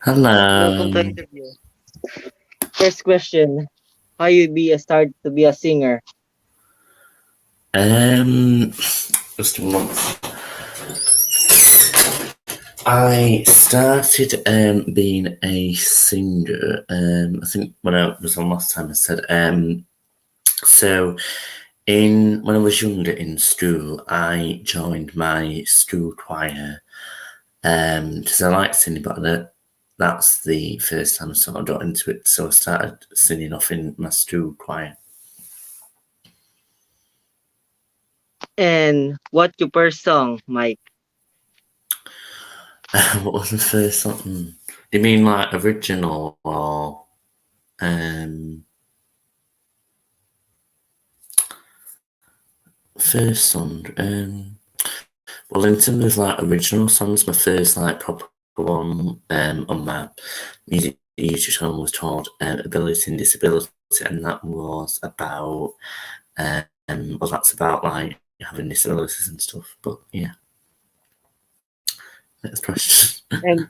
Welcome to Hello. interview. First question: how you be a start to be a singer? Just a month. I started being a singer. I think when I was on last time, I said so. In when I was younger in school, I joined my school choir because I liked singing, but that's the first time I sort of got into it. So I started singing off in my school choir. And what your first song, Mike? What was the first song? Do you mean like original or um first song? Well, in terms of like original songs, my first like proper one on my music YouTube channel was called Ability and Disability, and that was about that's about like having disabilities and stuff. But yeah, next question. And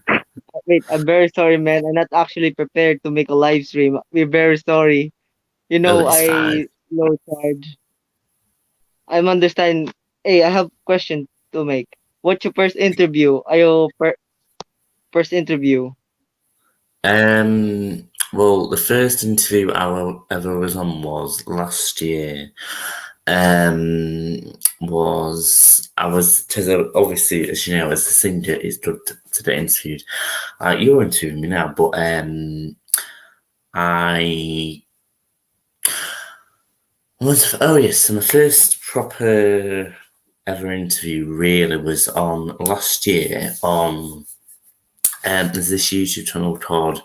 wait, I'm very sorry, man. I'm not actually prepared to make a live stream. We're very sorry. Oh, it's fine. I low charge. I'm understand. Hey, I have question to make. What's your first interview? Are your first interview? Well, the first interview ever was on was last year. Was I was because obviously, as you know, as a singer, it's good to get interviewed. You're interviewing me now, but I was yes. So my first proper ever interview really was on last year on there's this YouTube channel called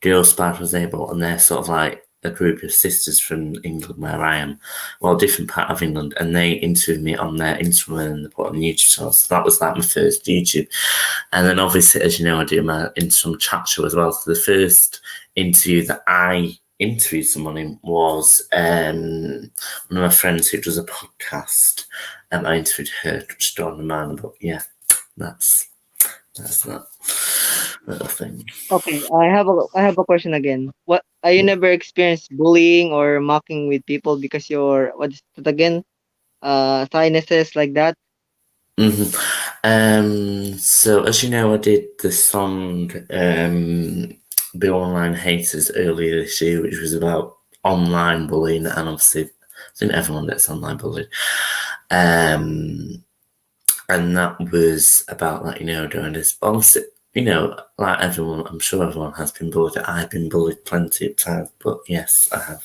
Girls Spark Was Able, and they're sort of like a group of sisters from England where I am, well, a different part of England, and they interviewed me on their Instagram and they put on YouTube channel. So that was like my first YouTube. And then obviously, as you know, I do my Instagram chat show as well. So the first interview that I interviewed someone in was one of my friends who does a podcast. I interviewed her just on the man, but yeah, that's that little thing. Okay, I have a question again. What are you never experienced bullying or mocking with people because you're what is it again? Sinuses like that? So as you know, I did the song "Be Online Haters" earlier this year, which was about online bullying, and obviously, I think everyone gets online bullied. And that was about like doing this. Obviously, like everyone, I'm sure everyone has been bullied. I've been bullied plenty of times, but yes, I have.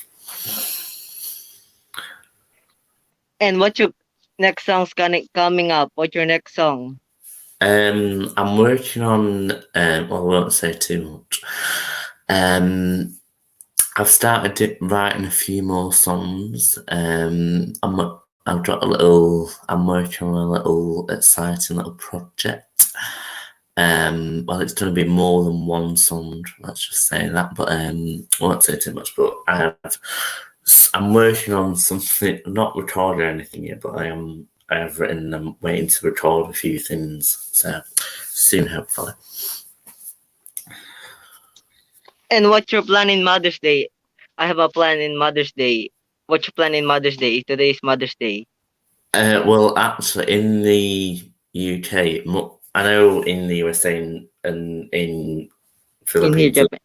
And what's your next song's coming up? What's your next song? I'm working on. Well, I won't say too much. I've started writing a few more songs. I've got a little. I'm working on a little exciting little project. Well, it's going to be more than one song. Let's just say that, but I won't say too much. But I'm working on something. I'm not recording anything yet, but I have written. I'm waiting to record a few things. So soon, hopefully. And what's your plan in Mother's Day? I have a plan in Mother's Day. What's your plan in Mother's Day? Today is Mother's Day. Well, actually, in the UK, I know in the USA and in In here, Philippines, Japan.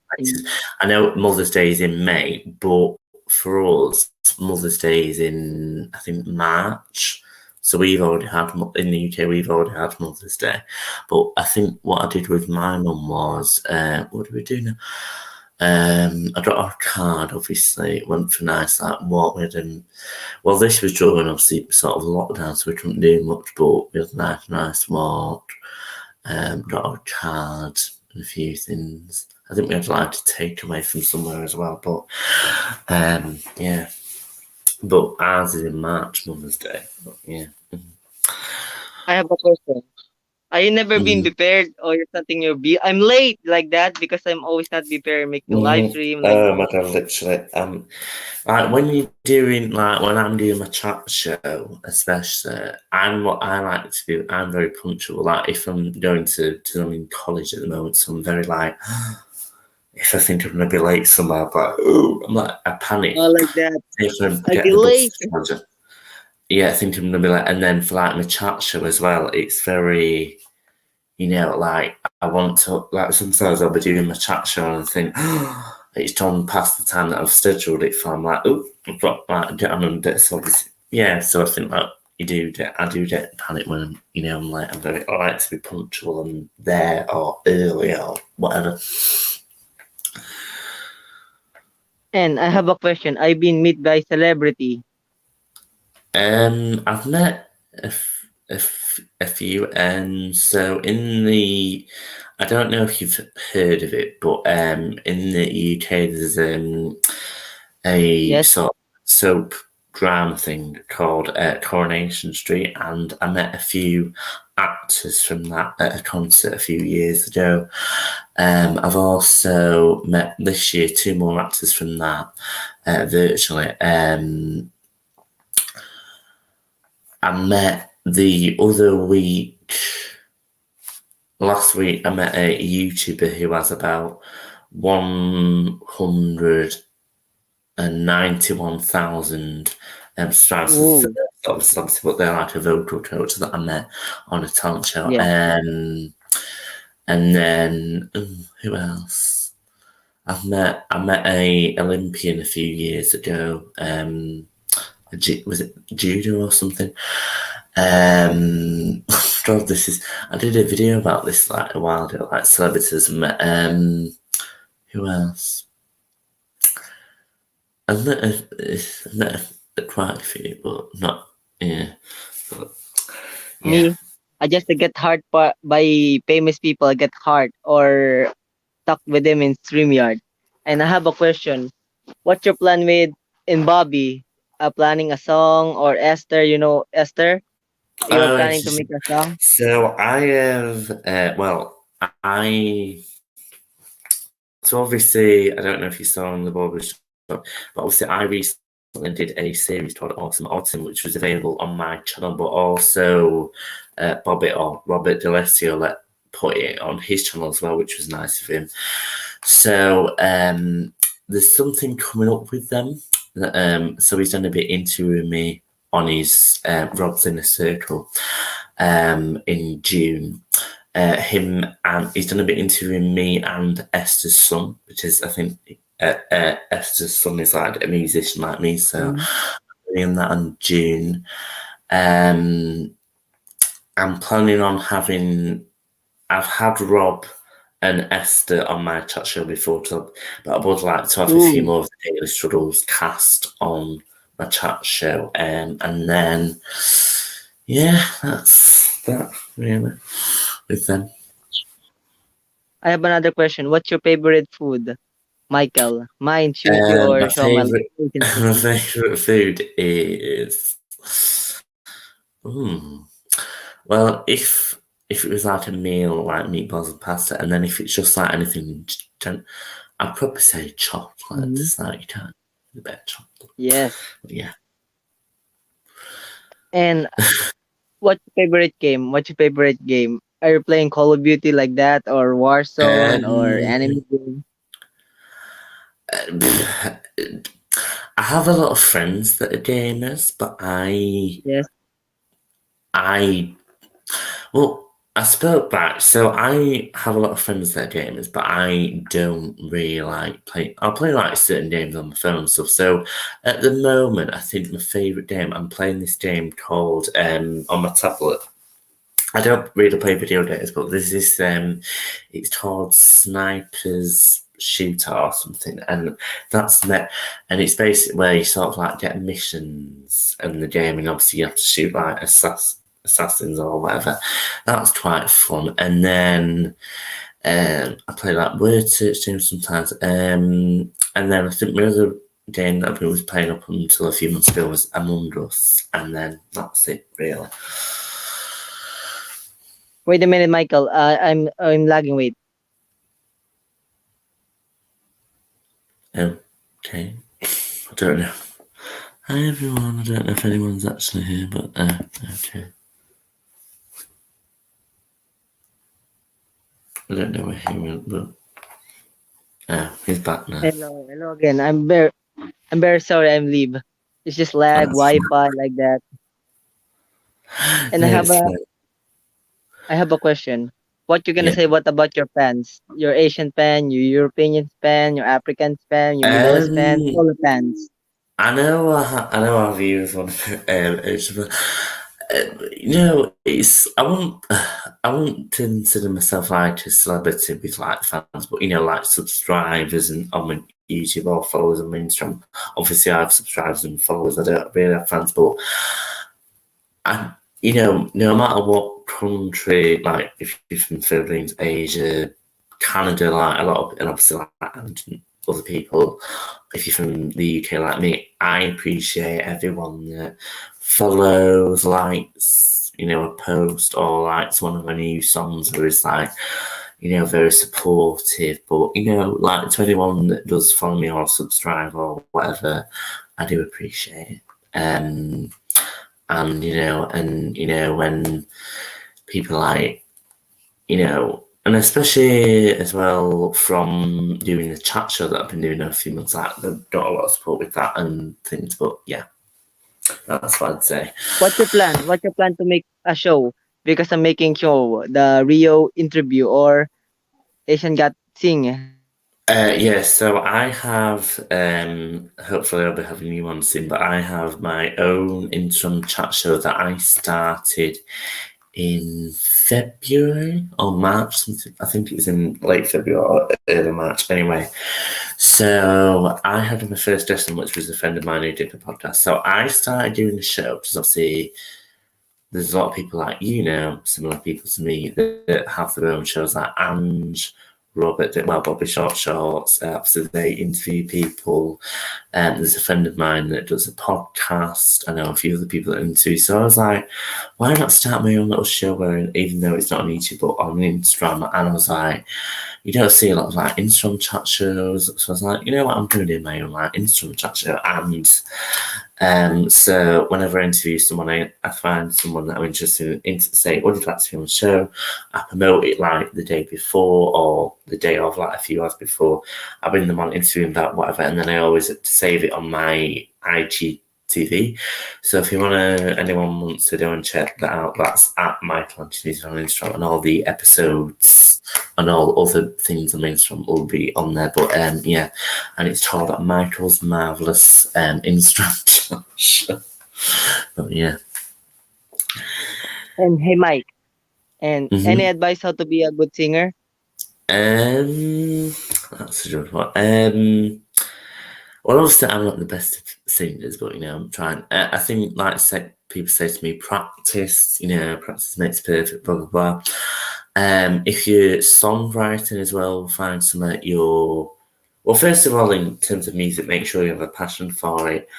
I know Mother's Day is in May, but for us, Mother's Day is in I think March. So we've already had in the UK, we've already had Mother's Day. But I think what I did with my mum was, what do we do now? I got our card, obviously. It went for nice, like, what we had. Well, this was during, obviously, sort of lockdown, so we couldn't do much, but we had a nice walk. Got our card and a few things. I think we had like to take away from somewhere as well, but yeah. But ours is in March, Mother's Day. But yeah. I have a question. Are you never been Mm. prepared or you're something I'm late like that because I'm always not prepared making live stream like Oh that. my god, literally. Like when you're doing like when I'm doing my chat show, especially, I'm what I like to do. I'm very punctual. Like if I'm going to I'm in college at the moment, so I'm very like if I think I'm gonna be late somewhere, I'm like oh, I'm like I panic. Oh, like that. If I A get the bus, delay. yeah, I think I'm gonna be like, and then for like my chat show as well, it's very like I want to, like sometimes I'll be doing my chat show and I think, oh, it's done past the time that I've scheduled it for. I'm like, oh, I've got like, get on and so obviously, yeah. So I think like I do get panic when I'm like, I like to be punctual and there or early or whatever. And I have a question. I've been met by celebrity. I've met a few, and so in the, I don't know if you've heard of it, but in the UK there's a Yes. sort of soap drama thing called Coronation Street, and I met a few actors from that at a concert a few years ago. I've also met this year two more actors from that virtually. I met the other week, last week, I met a YouTuber who has about 191,000 subscribers. Ooh. Obviously, but they're like a vocal coach that I met on a talent show. Yeah. And then who else? I met a Olympian a few years ago. Was it judo or something? God, this is. I did a video about this like a while ago, like celebrities. Who else? I've met quite a few, but not. Yeah, but, yeah. Me, I just get hurt by famous people. I get hurt or talk with them in StreamYard. And I have a question. What's your plan with in Bobby? Planning a song or Esther? You know Esther. You're Oh, planning to make a song. so I have. Well, I. So obviously, I don't know if you saw on the board, but obviously, I recently did a series called Awesome Autumn, which was available on my channel, but also Bobby or Robert D'Alessio put it on his channel as well, which was nice of him. So there's something coming up with them. So he's going to be interviewing me on his Rob's Inner Circle in June. Him and he's going to be interviewing me and Esther's son, which is I think Esther's son is like a musician like me, so Mm. I'm doing that in June. I'm planning on having. I've had Rob and Esther on my chat show before, but I would like to have a few Ooh. more of the Daily Struggles cast on my chat show, and then yeah, that's that really with them. I have another question. What's your favorite food, Michael? Mine, Shuji, or My Shawmel? favorite, You can my proceed. favorite food is, hmm. Well, if it was like a meal like meatballs and pasta, and then if it's just like anything, I'd probably say chocolate. Mhm. It's like you can't do better chocolate. Yes. But yeah. And what's your favorite game? What's your favorite game? Are you playing Call of Duty like that, or Warzone, or Um, anime game? I have a lot of friends that are gamers, but Yes. I well, I spoke back. So I have a lot of friends that are gamers, but I don't really like play. I'll play like certain games on my phone and stuff. So at the moment, I think my favorite game. I'm playing this game called on my tablet. I don't really play video games, but there's this it's called Snipers Shooter or something, and that's net, and it's basically where you sort of like get missions in the game, and obviously you have to shoot like assassins or whatever. That's quite fun, and then I play like word search games sometimes, and then I think my other game that I was playing up until a few months ago was Among Us, and then that's it really. Wait a minute, Michael. I'm lagging. Wait. Okay. I don't know. Hi everyone. I don't know if anyone's actually here, but okay. I don't know where he went, but he's back now. Hello, hello again. I'm very sorry. I'm leave. It's just lag, That's Wi-Fi like that. And no, it's fine. I have a question. What you gonna Yeah. say? What about your fans? Your Asian fan, your European fan, your African fan, your Middle East fan, Um, all the fans. I know our views on each other. It's I wouldn't consider myself like a celebrity with like fans, but like subscribers and on my YouTube or followers on my Instagram. Obviously, I have subscribers and followers. I don't really have fans, but I, no matter what country, like if you're from Philippines, Asia, Canada, like a lot of, and obviously like and other people, if you're from the UK like me, I appreciate everyone that follows, likes, a post or likes one of my new songs or is like, very supportive. But, like to anyone that does follow me or subscribe or whatever, I do appreciate it. And when people like, and especially as well from doing the chat show that I've been doing a few months, like they've got a lot of support with that and things. But yeah, that's what I'd say. What's your plan? What's your plan to make a show? Because I'm making show the Rio interview or Asian Got Sing. Yeah, so I have, hopefully I'll be having you on soon, but I have my own interim chat show that I started in February or March, something. I think it was in late February or early March. Anyway, so I had my first guest on, which was a friend of mine who did a podcast. So I started doing the show because obviously there's a lot of people like similar people to me that have their own shows like Ange, Robert, well, Bobby Short Shorts. Obviously, they interview people. There's a friend of mine that does a podcast. I know a few other people that interview. So I was like, why not start my own little show where, even though it's not on YouTube, but on Instagram? And I was like, you don't see a lot of like Instagram chat shows. So I was like, you know what, I'm going to do my own like Instagram chat show. And so whenever I interview someone, I find someone that I'm interested in to say, would you like to be on the show? I promote it like the day before or the day of, like a few hours before. I bring them on, interview them about whatever, and then I always save it on my IGTV. So if anyone wants to go and check that out, that's at Michael Anthony on Instagram, and all the episodes and all other things on Instagram will be on there. But yeah, and it's called Michael's Marvelous Instagram show. But yeah. And hey, Mike. And any Mm-hmm. advice how to be a good singer? That's a good one. Well, obviously, I'm not the best of singers, but I'm trying. I think, like people say to me, practice. Practice makes perfect. Blah blah blah. If you're songwriting as well, find something that you're. Well, first of all, in terms of music, make sure you have a passion for it.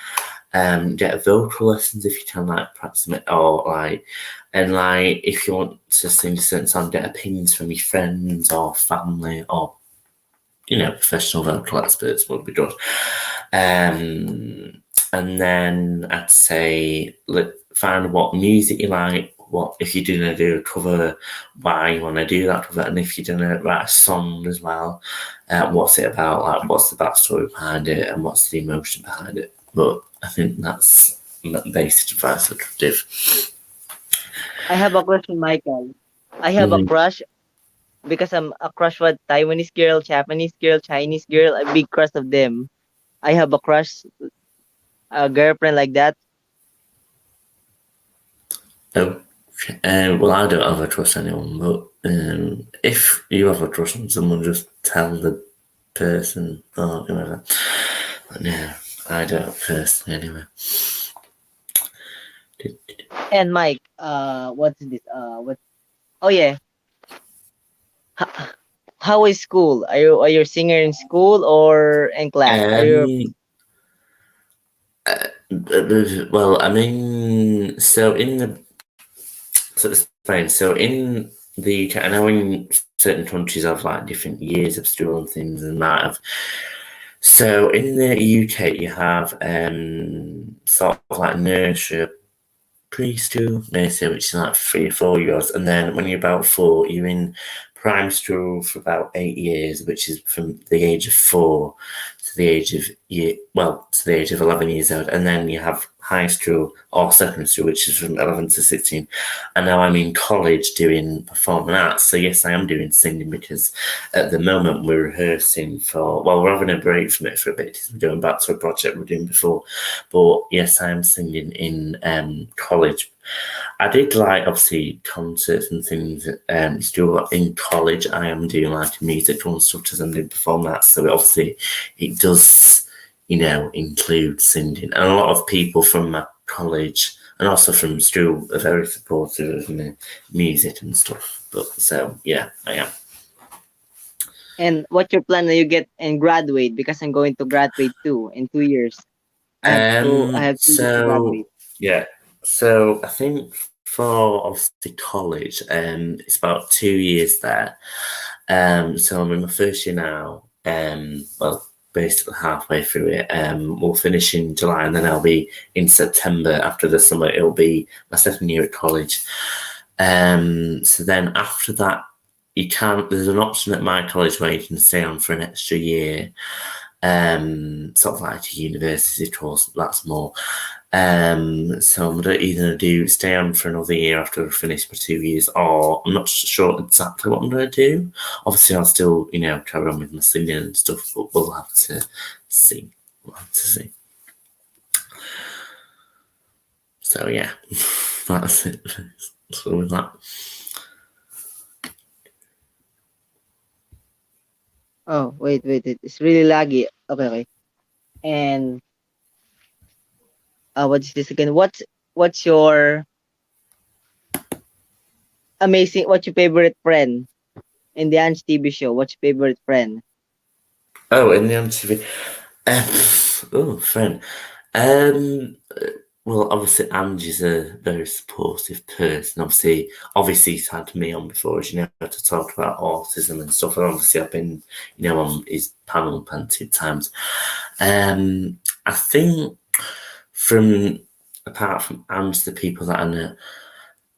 Get vocal lessons if you can, like practice it, or like, and like if you want to sing a certain song, get opinions from your friends or family or professional vocal experts would be good. And then I'd say find what music you like. What if you're going to do a cover? Why you want to do that cover? And if you're going to write a song as well, what's it about? Like, what's the backstory behind it, and what's the emotion behind it? But I think that's basic advice I could give. I have a question, Michael. I have a Mm-hmm. crush because I'm a crush with Taiwanese girl, Japanese girl, Chinese girl, a big crush of them. I have a crush, a girlfriend like that. Oh, well, I don't ever trust anyone, but if you ever trust on someone, just tell the person or whoever. But no, I don't personally anyway. And Mike, what's this? What? Oh yeah. H- how is school? Are you a singer in school or in class? Are you Um, well, I mean, so it's fine. So in the UK. I know in certain countries have like different years of school and things and that. So in the UK, you have sort of like nursery, preschool, nursery, which is like 3 or 4 years, and then when you're about 4, you're in primary school for about 8 years, which is from the age of 4 to the age of to the age of 11 years old, and then you have high school or secondary school, which is from 11 to 16. And now I'm in college doing performing arts. So yes, I am doing singing because at the moment we're rehearsing for. Well, we're having a break from it for a bit because we're going back to a project we we're doing before. But yes, I am singing in college. I did like obviously concerts and things. Still in college, I am doing like musical and stuff as I'm doing performing arts. So obviously, it does include singing. And a lot of people from my college and also from school are very supportive of my music and stuff. But so yeah, I am. And what's your plan when you get and graduate? Because I'm going to graduate too in 2 years. I have 2 years to graduate. So yeah, so I think for obviously college, it's about 2 years there. So I'm in my first year now. Well, basically halfway through it. We'll finish in July, and then I'll be in September after the summer. It'll be my second year at college. So then after that, you can't. There's an option at my college where you can stay on for an extra year. Sort of like a university course. That's more. So I'm gonna either do stay on for another year after I've finished my 2 years, or I'm not sure exactly what I'm gonna do. Obviously, I'll still, carry on with my singing and stuff, but we'll have to see. We'll have to see. So yeah, that's it. So with that, Oh, wait. It's really laggy. Okay. And what's this again? What's your what's your favorite friend in the Ange TV show? What's your favorite friend? oh, in the MTV, oh, friend. Um, well, obviously, Angie's a very supportive person. Obviously, he's had me on before, as you know, to talk about autism and stuff. And obviously, I've been, on his panel plenty of times. I think apart from Angie, the people that I know,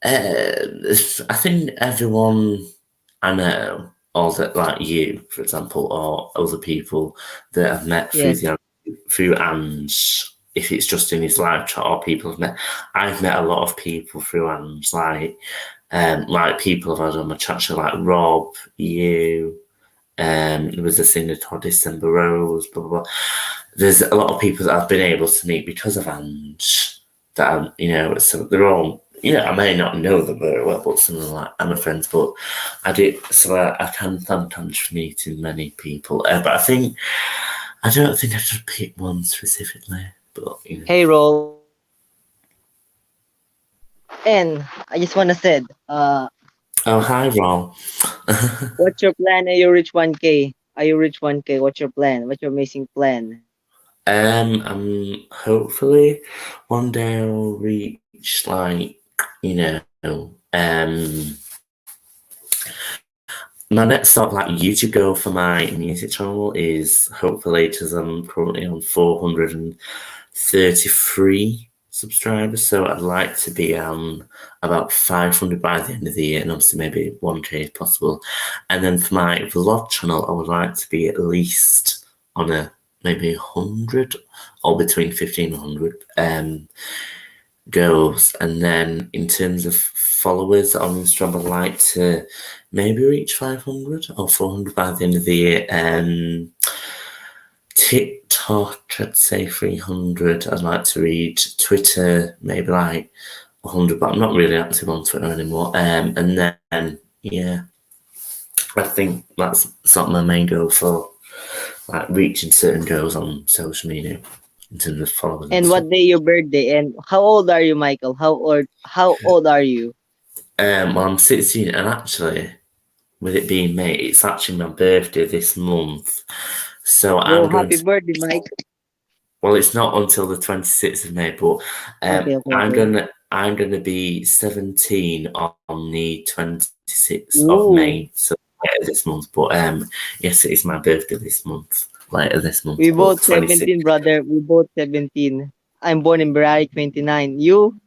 I think everyone I know, or that like you, for example, or other people that I've met Yes. through Ange, if it's just in his live chat or people I've met a lot of people through Ange, like people I've had on my chat show, like Rob, you, there was a singer called December Rose, blah, blah, blah. There's a lot of people that I've been able to meet because of Ange that so they're all, I may not know them very well, but some of them like I'm a friends, but I do, so I can thank Ange for meeting many people. But I don't think I should pick one specifically, but Hey, Roll. And I just wanna said, Oh, hi, Ron. what's your plan? Are you reach 1K? Are you reach 1K? What's your plan? What's your amazing plan? Hopefully one day I'll reach my next sort of like YouTube goal for my music channel is hopefully, because I'm currently on 433 subscribers, so I'd like to be on about 500 by the end of the year, and obviously maybe 1K if possible. And then for my vlog channel, I would like to be at least on maybe 100 or between 15 and 100 goals. And then in terms of followers on Instagram, I'd like to maybe reach 500 or 400 by the end of the year. TikTok, I'd say 300. I'd like to reach Twitter, maybe like 100, but I'm not really active on Twitter anymore. And then, yeah, I think that's sort of my main goal for like reaching certain goals on social media in terms of followers and And stuff. what day your birthday? And how old are you, Michael? How old are you? Well, I'm 16, and actually, with it being May, it's actually my birthday this month. So Whoa, I'm going happy to. birthday, Mike. Well, it's not until the 26th of May, but Okay. I'm gonna be 17 on the 26th of Ooh, May, so later this month. But yes, it is my birthday this month, later this we month, both but 26. 17, brother. We both 17. I'm born in February 29. You?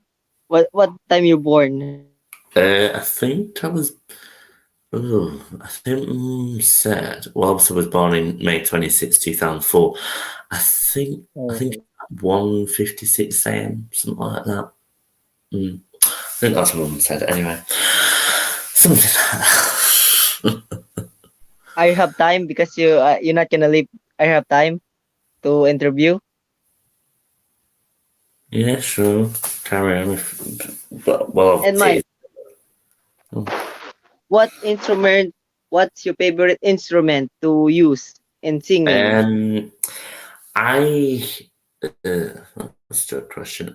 What time you born? I think I was. Oh, I think said. Well, obviously, I was born in May 26, 2004. I think Oh, 1:56 a.m. something like that. I think that's what Mum said. Anyway, something like that. I have time because you're not gonna leave. I have time to interview. Yeah, sure. Carry on. But well, And Mike, what instrument? What's your favorite instrument to use in singing? um, I that's a good question.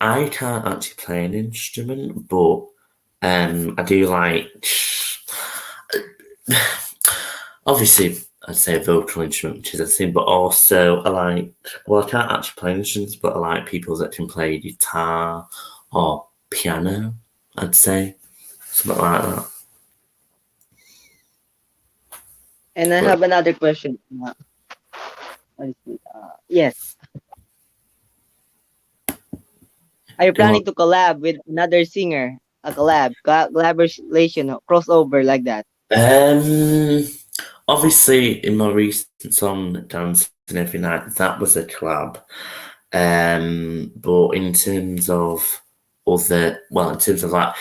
I can't actually play an instrument, but I do like. Obviously, I'd say a vocal instrument, which is a thing, but also I like. Well, I can't actually play instruments, but I like people that can play guitar or piano. I'd say something like that. And I have But another question. What is it? Yes. Are you go planning to collab with another singer? A collaboration, crossover like that. on. Obviously, in my recent song "Dancing Every Night," that was a collab. But in terms of in terms of like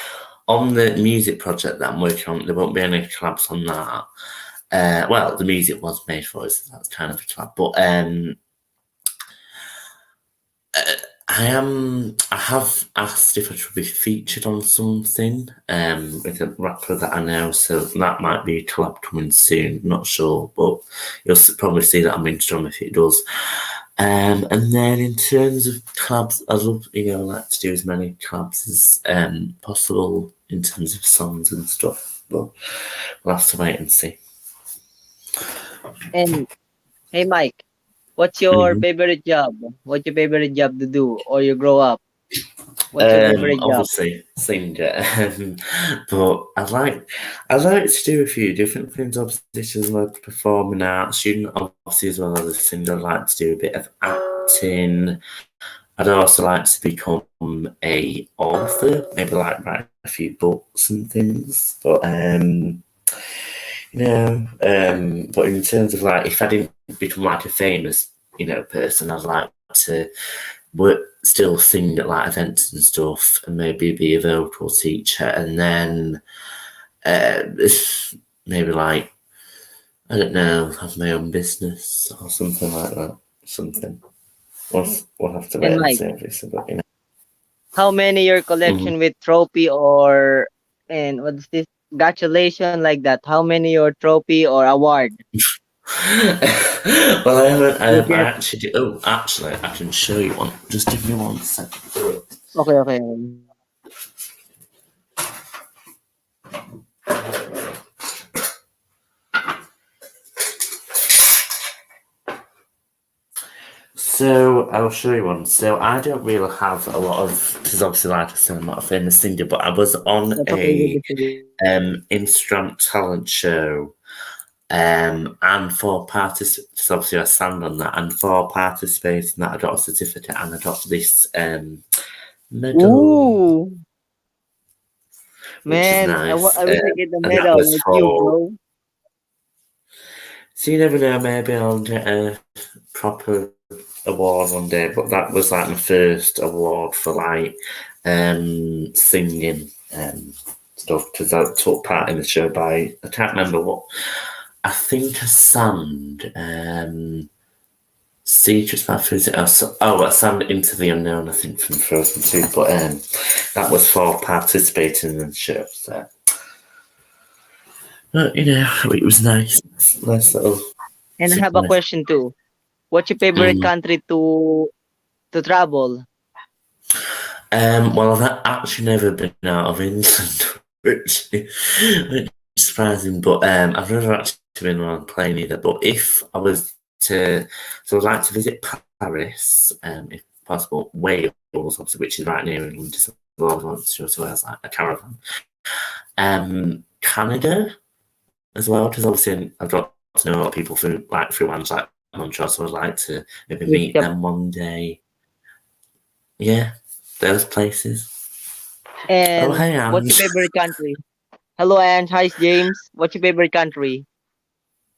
on the music project that I'm working on, there won't be any collabs on that. Well, the music was made for us, so that's kind of a collab. But I have asked if I should be featured on something with a rapper that I know, so that might be a collab coming soon. Not sure, but you'll probably see that on Instagram if it does. And then in terms of collabs, I'd love, like to do as many collabs as possible in terms of songs and stuff. But we'll have to wait and see. And hey, Mike, what's your Mhm. favorite job? What's your favorite job to do or you grow up? What's your favorite job? Obviously singer, but I'd like to do a few different things. Obviously, as well as performing art student, obviously as well as a singer. I'd like to do a bit of acting. I'd also like to become a author, maybe like write a few books and things. But in terms of like, if I didn't become like a famous, person, I'd like to work, still sing at like events and stuff, and maybe be a vocal teacher, and then uh, maybe like I don't know, have my own business or something like that. Something. We'll have to And wait and Mike, see, obviously, but how many your Mhm. collection with trophy or and what's this? Congratulations like that. How many your trophy or award Well, I haven't. you I get? actually do. Oh, actually, I can show you one. Just give me 1 second. Okay, okay. So I'll show you one. So I don't really have a lot of, because obviously, like I said, I'm not a famous singer, but I was on That's okay. a That's okay. Instagram talent show, and for participants, obviously I sang on that, and for participating in that, I got a certificate and I got this medal, Ooh, which is man, nice, I wish I get the and that medal was like you, for. bro. So you never know, maybe I'll get a proper award one day, but that was like my first award for like singing stuff because I took part in the show by I can't remember what I think I sang Secrets by Physics. I sang Into the Unknown, I think from Frozen 2, but that was for participating in the show. So but, it was nice. Nice little And I have a something. question too. What's your favorite Mm. country to travel? Well, I've actually never been out of England, which is surprising, but I've never actually been on a plane either. But if I was to, so I'd like to visit Paris, if possible, Wales, obviously, which is right near England, so I want to go to Wales, like a caravan. Canada as well, because obviously I've got to know a lot of people through ones like Montreal, so I'd like to maybe Yes, meet yep. them one day. Yeah, those places. Oh, And hey, what's your Ange. favorite country? Hello, and hi, James. What's your favorite country?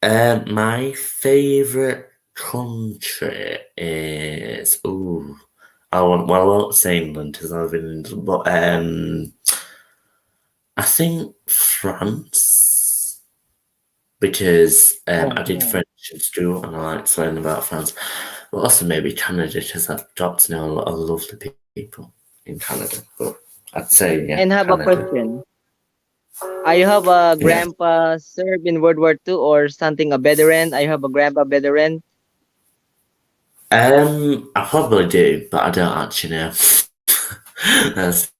My favorite country is I won't say England because I've been in England, but I think France because I Oh, did French in school and I like to learn about France, but also maybe Canada because I've got to know a lot of lovely people in Canada. But I'd say yeah, and have a Canada. question. I have a Yeah. grandpa served in World War II or something, a veteran. I have a grandpa veteran. I probably do, but I don't actually know. That's,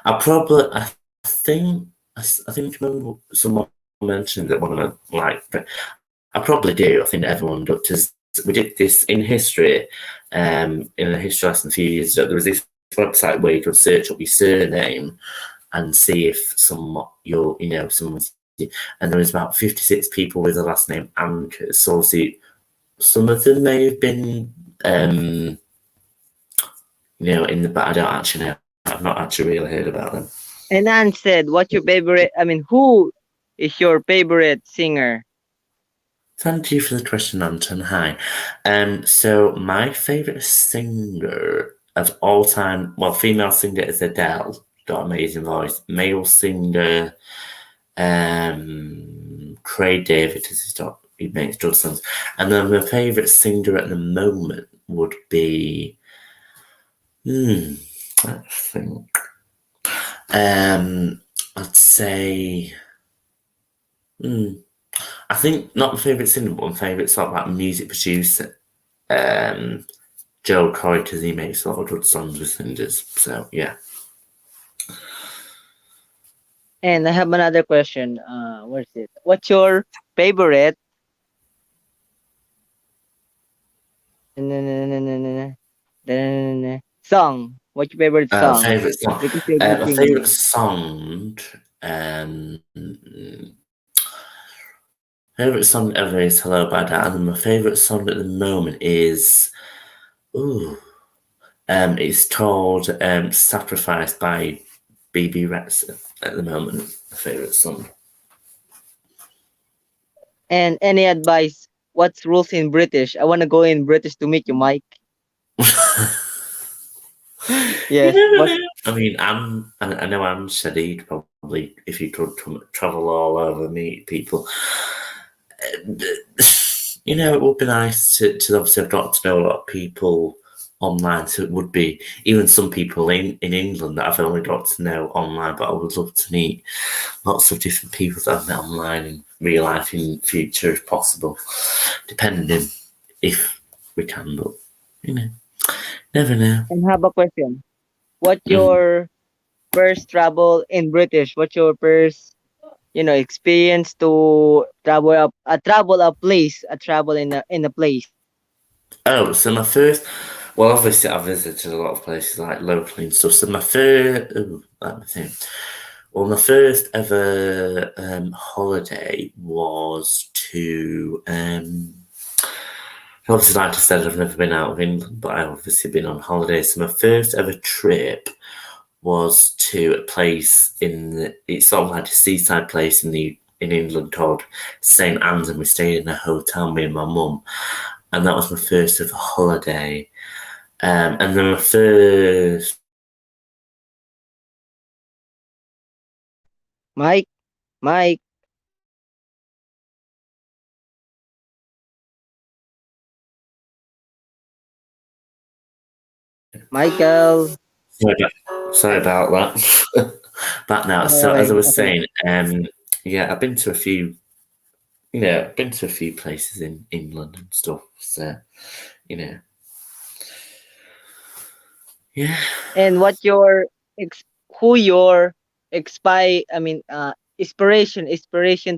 I think, I think remember someone mentioned that one of my, like, but I probably do. I think everyone does. 'Cause we did this in history, in a history lesson a few years ago. There was this website where you could search up your surname and see if someone's, and there was about 56 people with the last name Ankers. So obviously, some of them may have been, but I don't actually know. I've not actually really heard about them. And Anne said, "What's your favorite? I mean, who is your favorite singer?" Thank you for the question, Anton. Hi. So my favourite singer of all time, well, female singer is Adele, got an amazing voice. Male singer, Craig David, he makes good songs. And then my favourite singer at the moment would be, let's think. I'd say, I think not my favourite singer, but my favourite sort of like music producer. Um, Joe Coy because he makes a lot of good songs with singers. So yeah. And I have another question. Where's it? What's your favorite song? What's your favorite song? Favorite song. With your favorite My singer? favorite song. Um, favorite song ever is "Hello Baghdad," and my favorite song at the moment is it's called "Sacrifice" by BB Rexa. At the moment, my favorite song. And any advice? What's rules in British? I want to go in British to meet you, Mike. You Yes. never What? know. I mean, I know Anne said he'd probably, if he could travel all over, meet people. It would be nice to obviously have got to know a lot of people online. So it would be even some people in England that I've only got to know online, but I would love to meet lots of different people that I've met online in real life in future if possible, depending if we can. But you know, never know. And have a question. What's Mm. your first travel in British? What's your first, experience to travel a place, a travel in a place? Oh, so my first, well, obviously I visited a lot of places like locally and stuff. So my first, let me think. Well, my first ever holiday was to, obviously, like I said, I've never been out of England, but I've obviously been on holiday. So my first ever trip was to a place it's sort of like a seaside place in England called St Anne's, and we stayed in a hotel, me and my mum, and that was my first ever holiday. And then my first, Mike, Mike, Michael. sorry about that. Back now. Okay, So as I okay, was okay. saying, yeah, I've been to a few places in England and stuff. So you know, yeah. And what your who your inspiration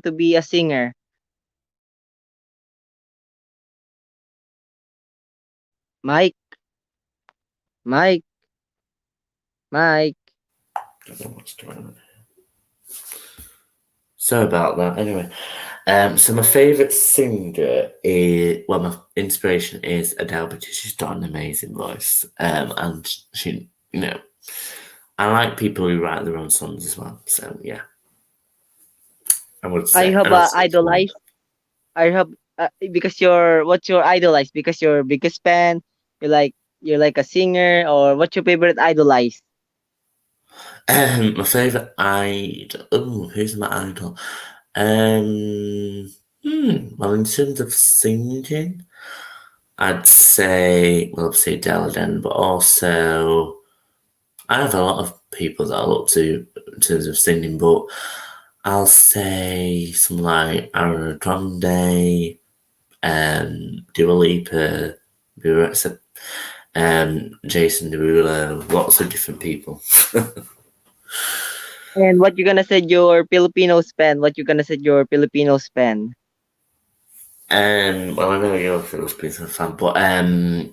to be a singer? Mike, Mike, Mike. I don't know what's going on. Sorry about that. Anyway, so my favourite singer is, well, my inspiration is Adele because she's got an amazing voice. And she, I like people who write their own songs as well. So yeah, I would I say, have and also idolized. I have because you're what's your idolize? Because you're biggest fan. You're like a singer, or what's your favorite idolize? my favourite idol. Oh, who's my idol? Um, well, in terms of singing, I'd say, well, obviously Adele again, but also I have a lot of people that I look to in terms of singing, but I'll say something like Ariana Grande, Dua Lipa, Beyonce, Jason Derulo, lots of different people. And what you gonna say your Filipino spend? What you gonna say your Filipino spend? Well, I know you're a Filipino fan, but I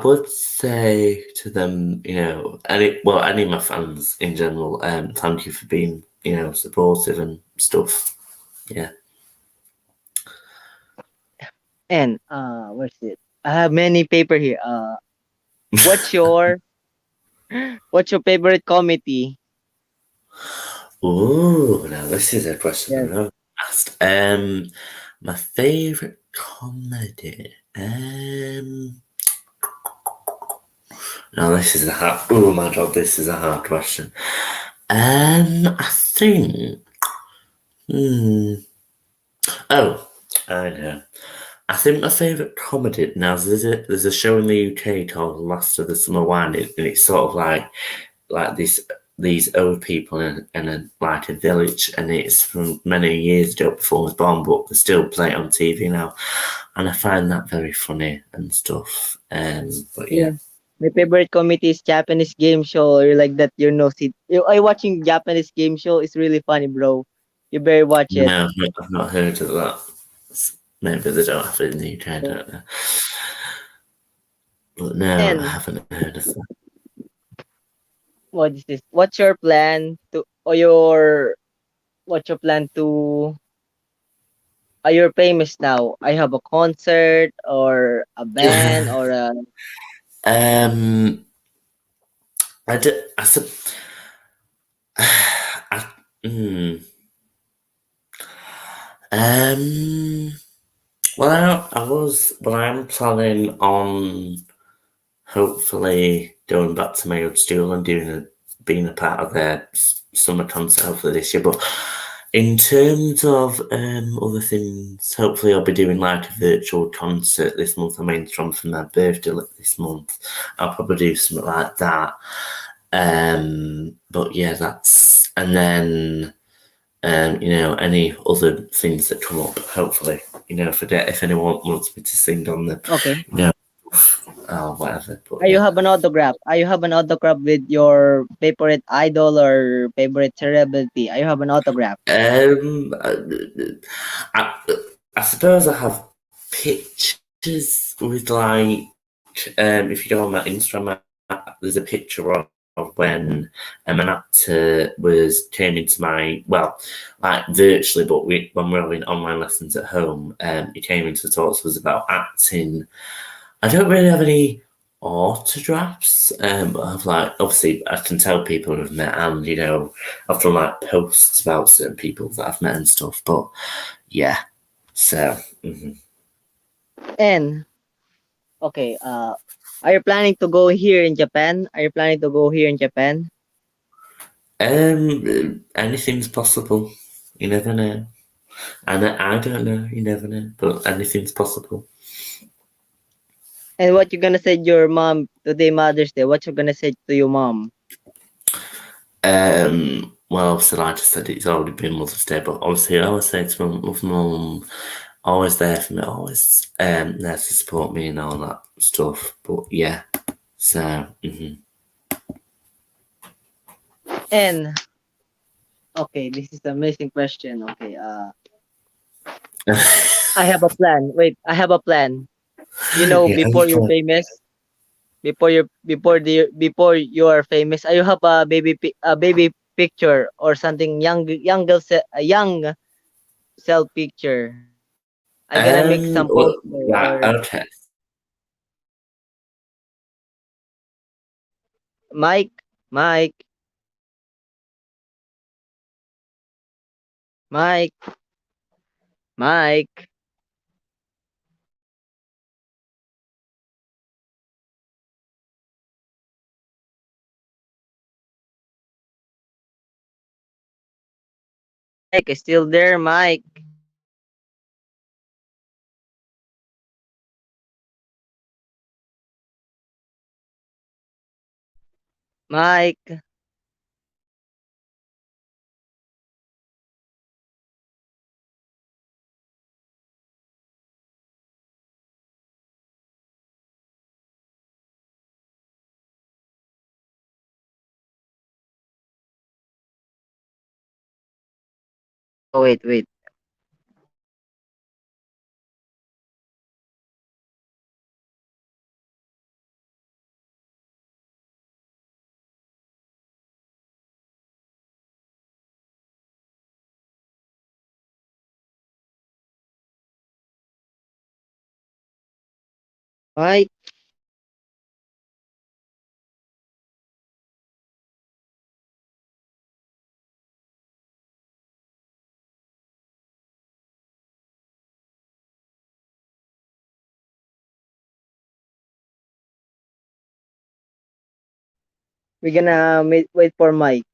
would say to them, any of my fans in general, thank you for being, supportive and stuff. Yeah. And where's it? I have many paper here. What's your what's your favorite comedy? Ooh, now this is a question Yes. I've never asked. My favorite comedy. Now this is a hard. Oh my god, this is a hard question. I think. Hmm. Oh, I know. I think my favourite comedy now there's a show in the UK called Last of the Summer Wine, and it's sort of like these old people in a like a village, and it's from many years ago before I was born, but they still play it on TV now, and I find that very funny and stuff. But yeah, Yeah. My favorite comedy is Japanese game show. You're like that. You know, see, I watching Japanese game show. It's really funny, bro. You better watch it. no, I've not heard of that. Maybe they don't have it in the UK, I don't know. But no, I And haven't heard of that. what is this? What's your plan to or your what's your plan to you're famous now? I have a concert or a band or a um, I said, I, mm, um, well, I'm planning on hopefully going back to my old school and being a part of their summer concert hopefully this year. But in terms of other things, hopefully I'll be doing like a virtual concert this month. I mean, it's on for my birthday this month. I'll probably do something like that. But yeah, that's and then any other things that come up. Hopefully, if anyone wants me to sing on them, okay. you know, whatever. But Are you yeah. have an autograph? Are you have an autograph with your favorite idol or favorite celebrity? Are you have an autograph? I suppose I have pictures with if you go on my Instagram, there's a picture of when an actor came into my like virtually, but when we were having online lessons at home, he came in to talk to us about acting. I don't really have any autographs, but I've obviously I can tell people who I've met, and I've done like posts about certain people that I've met and stuff. But yeah, so And okay, are you planning to go here in Japan? Are you planning to go here in Japan? anything's possible. You never know. And I don't know. You never know, but anything's possible. And what you gonna say to your mom today, Mother's Day? What you gonna say to your mom? Well, obviously, like I said, it's already been Mother's Day, but obviously, I always say to my love mum, always there for me, always there to support me and all that stuff. But yeah, so. And okay, this is an amazing question. Okay, I have a plan. Wait, I have a plan. You know, Yeah, before you're famous, before you are famous, you have a baby picture or something young self picture. I gonna make some Well, poster right, or okay. Mike, Mike, Mike, Mike, Mike, is still there, Mike, Mike. Oh wait, wait, Mike, we're gonna wait for Mike.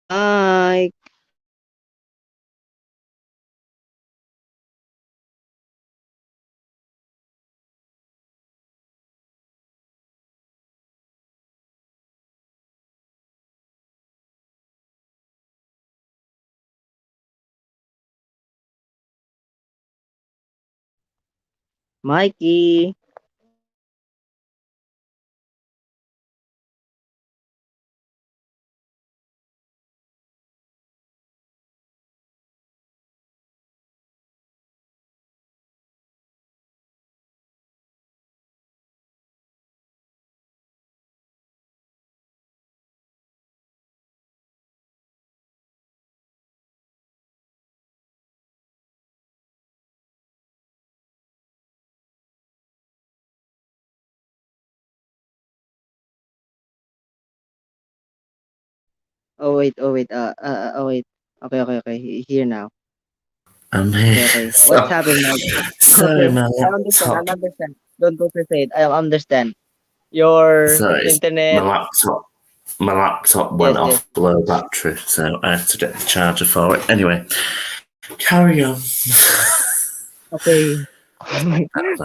Mike, Mikey, oh wait, oh wait. Okay, okay, okay. Here now. I'm here. Okay, okay. What's So, happened, Mike? sorry, Okay, my I understand. I laptop. understand. Don't go to say it. I understand. Your Sorry, my internet. laptop. My laptop went Yes, yes. off low battery, so I had to get the charger for it. Anyway, carry on. Okay.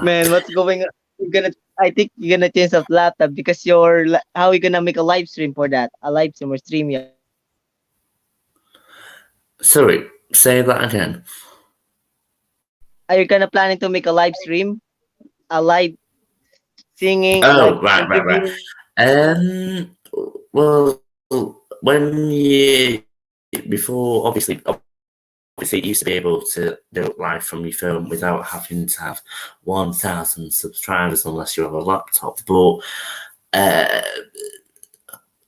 Man, what's going on? You're gonna. I think you're gonna change of laptop because how are you gonna make a live stream for that? A live stream or stream yard? Sorry, say that again. Are you gonna planning to make a live stream? A live singing, a live Oh, right, right, right. interview? Um, well, when you before, obviously, you used to be able to do it live from your phone without having to have 1,000 subscribers unless you have a laptop. But uh,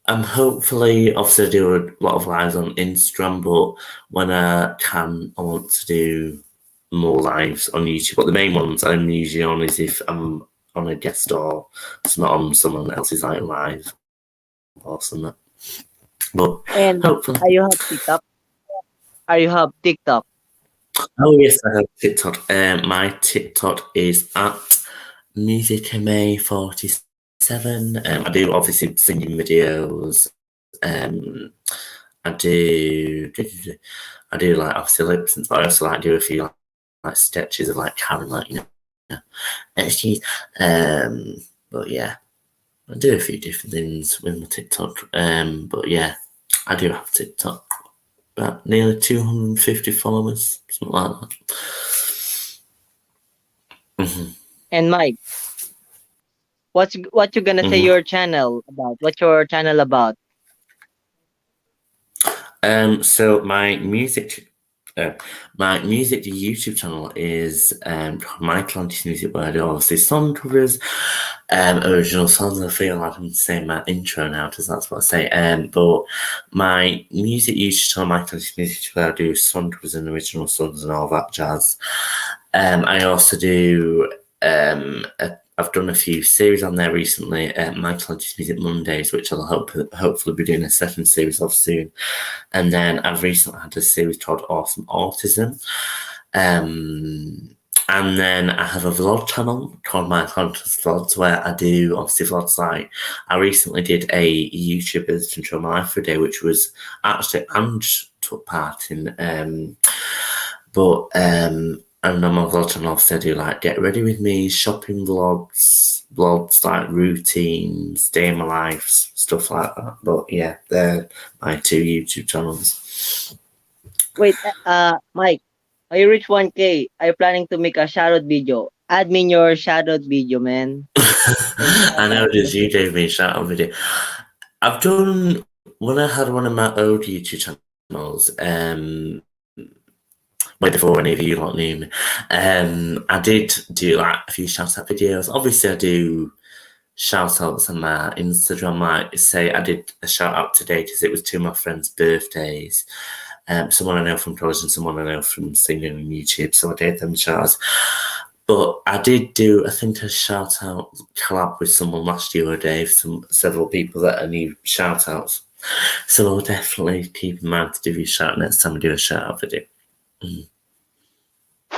I'm hopefully obviously do a lot of lives on Instagram, but when I can, I want to do more lives on YouTube. But the main ones I'm usually on is if I'm on a guest or it's not on someone else's like live or something. But And hopefully. are you have TikTok? Are you have TikTok? Oh yes, I have TikTok. My TikTok is at musicma47. I do obviously singing videos. I do like obviously lip syncs, but I also like do a few like sketches of like Karen, like and she, but yeah, I do a few different things with my TikTok. But yeah, I do have TikTok. About nearly 250 followers, something like that. Hmm. And Mike, what you gonna say Hmm. your channel about? What's your channel about? So my music YouTube channel is My Atlantis Music, where I do obviously song covers, original songs. I feel like I'm saying my intro now because that's what I say. But my music YouTube channel, My Atlantis Music, where I do song covers and original songs and all that jazz. I also do I've done a few series on there recently. My Atlantis Music Mondays, which I'll hopefully be doing a second series of soon. And then I've recently had a series called Awesome Autism. And then I have a vlog channel called My Conscious Vlogs, where I do obviously vlogs like I recently did a YouTubers Control My Life for a day, which was actually Ange took part in. And on my vlog channel, obviously I do like get ready with me, shopping vlogs like routines, day in my life, stuff like that. But yeah, they're my two YouTube channels. Wait, Mike, are you reach 1K? Are you planning to make a shoutout video? Add me in your shoutout video, man. And I know it is. You gave me a shout out video. I've done when I had one of my old YouTube channels. Way before any of you lot knew me. I did do like a few shout out videos. Obviously, I do shout outs on my Instagram. Like say, I did a shout out today because it was two of my friends' birthdays. Someone I know from college and someone I know from singing on YouTube. So I did them shout outs. But I did do, I think, a shout out collab with someone last year, Dave, several people that I knew shout outs. So I'll definitely keep in mind to do a shout next time I do a shout out video.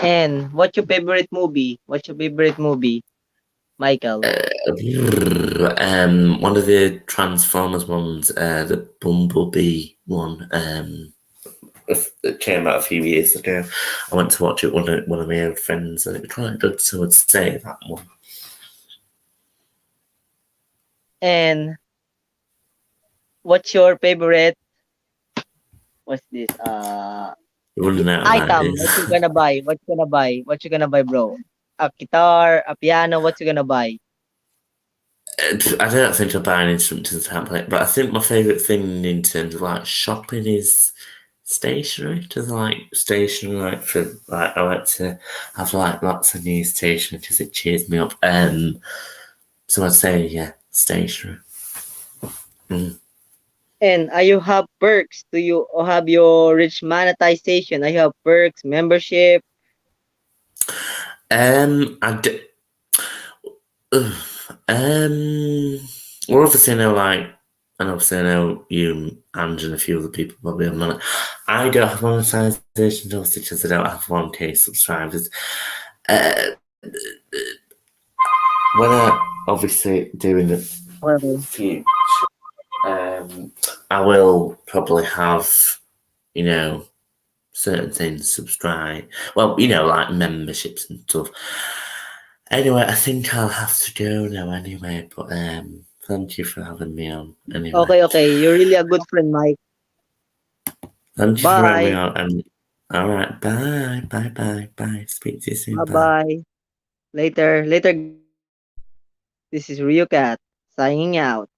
And what's your favorite movie? What's your favorite movie, Michael? One of the Transformers ones, the Bumblebee one, that came out a few years ago. I went to watch it with one of my old friends, and it was quite good. So I'd say that one. And what's your favorite? What's this? You wouldn't know what that Item. is. What you gonna buy? What you gonna buy? What you gonna buy, bro? A guitar, a piano. What you gonna buy? I don't think I buy an instrument to the template, but I think my favourite thing in terms of like shopping is stationery. Just like stationery, like for like I like to have like lots of new stationery because it cheers me up. So I'd say yeah, stationery. And you have perks? Do you have your rich monetization? You have perks, membership? I d- well, obviously I know like, and obviously I know you, Ange, and a few other people probably have money. I don't have monetization obviously because I don't have 1K subscribers. When I obviously do in the future, I will probably have, certain things subscribe. Well, like memberships and stuff. Anyway, I think I'll have to go now anyway, but thank you for having me on anyway. Okay. You're really a good friend, Mike. Thank you for having me Bye. on. And all right, bye. Speak to you soon. Bye. Bye. Later, guys. This is Ryou Cat signing out.